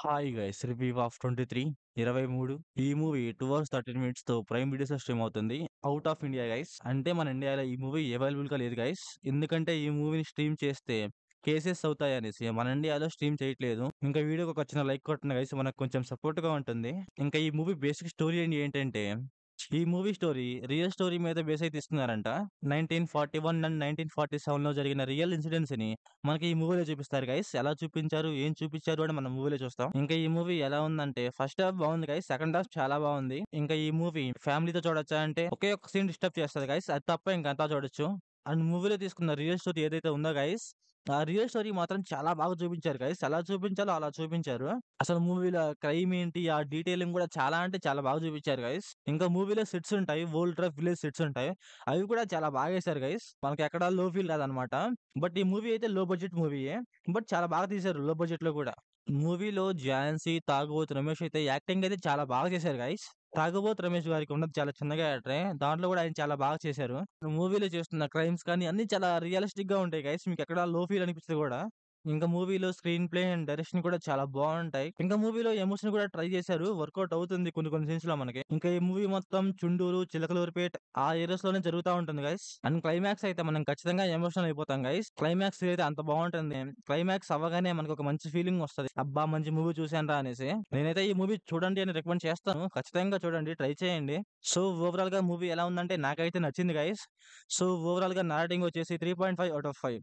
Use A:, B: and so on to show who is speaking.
A: Hi guys review of 23 ఈ movie 2 hours 13 minutes తో prime videos లో స్ట్రీమ్ అవుతుంది. అవుట్ ఆఫ్ ఇండియా గైస్, అంటే మన ఇండియాలో ఈ మూవీ అవైలబుల్ గా లేదు గైస్. ఎందుకంటే ఈ మూవీని స్ట్రీమ్ చేస్తే కేసెస్ అవుతాయి అనేసి మన ఇండియాలో స్ట్రీమ్ చేయట్లేదు. ఇంకా వీడియోకి ఒక చిన్న లైక్ కొట్టండి గైస్, మనకు కొంచెం సపోర్ట్ గా ఉంటుంది. ఇంకా ఈ మూవీ బేసిక్ స్టోరీ ఏంటంటే, ఈ మూవీ స్టోరీ రియల్ స్టోరీ మీద బేస్ అయితే ఇస్తున్నారంట. 1941 అండ్ 1947 లో జరిగిన రియల్ ఇన్సిడెంట్స్ ని మనకి ఈ మూవీలో చూపిస్తారు గైస్. ఎలా చూపించారు, ఏం చూపించారు అని మనం మూవీలో చూస్తాం. ఇంకా ఈ మూవీ ఎలా ఉందంటే, ఫస్ట్ హాఫ్ బాగుంది గైస్, సెకండ్ హాఫ్ చాలా బాగుంది. ఇంకా ఈ మూవీ ఫ్యామిలీతో చూడొచ్చా అంటే ఒకే ఒక సీన్ డిస్టర్బ్ చేస్తుంది గైస్, అది తప్ప ఇంకా అంతా చూడొచ్చు. అండ్ మూవీలో తీసుకున్న రియల్ స్టోరీ ఏదైతే ఉందో గైస్, ఆ రియల్ స్టోరీ మాత్రం చాలా బాగా చూపించారు గైస్. ఎలా చూపించాలో అలా చూపించారు. అసలు మూవీలో క్రైమ్ ఏంటి, ఆ డీటెయిలింగ్ కూడా చాలా అంటే చాలా బాగా చూపించారు గైస్. ఇంకా మూవీలో సెట్స్ ఉంటాయి, వరల్డ్ ట్రఫ్ విలేజ్ సెట్స్ ఉంటాయి, అవి కూడా చాలా బాగా వేశారు గైస్. మనకి ఎక్కడ లో ఫీల్ కాదనమాట. బట్ ఈ మూవీ అయితే లో బడ్జెట్ మూవీయే, బట్ చాలా బాగా తీశారు లో బడ్జెట్ లో కూడా. మూవీలో ఝాన్సీ, తాగుబోతు రమేష్ అయితే యాక్టింగ్ అయితే చాలా బాగా చేశారు గైస్. తాగుబోతు రమేష్ గారికి ఉన్నది చాలా చిన్నగా యాక్టరే, దాంట్లో కూడా ఆయన చాలా బాగా చేశారు. మూవీలో చేస్తున్న క్రైమ్స్ కానీ అన్ని చాలా రియలిస్టిక్ గా ఉంటాయి గైస్, మీకు ఎక్కడ లో ఫీల్ అనిపిస్తుంది కూడా. ఇంకా మూవీలో స్క్రీన్ ప్లే అండ్ డైరెక్షన్ కూడా చాలా బాగుంటాయి. ఇంకా మూవీలో ఎమోషన్ కూడా ట్రై చేశారు, వర్కౌట్ అవుతుంది కొన్ని కొన్ని సీన్స్ లో మనకి. ఇంకా ఈ మూవీ మొత్తం చుండూరు, చిలకలూరిపేట ఆ ఏరియాస్ లోనే జరుగుతూ ఉంటుంది గైస్. అండ్ క్లైమాక్స్ అయితే మనం ఖచ్చితంగా ఎమోషనల్ అయిపోతాం గైస్. క్లైమాక్స్ అయితే అంత బాగుంటుంది. క్లైమాక్స్ అవ్వగానే మనకు ఒక మంచి ఫీలింగ్ వస్తది, అబ్బా మంచి మూవీ చూసాను రా అనేసి. నేనైతే ఈ మూవీ చూడండి అని రికమెండ్ చేస్తాను, ఖచ్చితంగా చూడండి, ట్రై చేయండి. సో ఓవరాల్ గా మూవీ ఎలా ఉందంటే నాకైతే నచ్చింది గైస్. సో ఓవరాల్ గా నా రేటింగ్ వచ్చేసి 3.5 అవుట్ ఆఫ్ 5.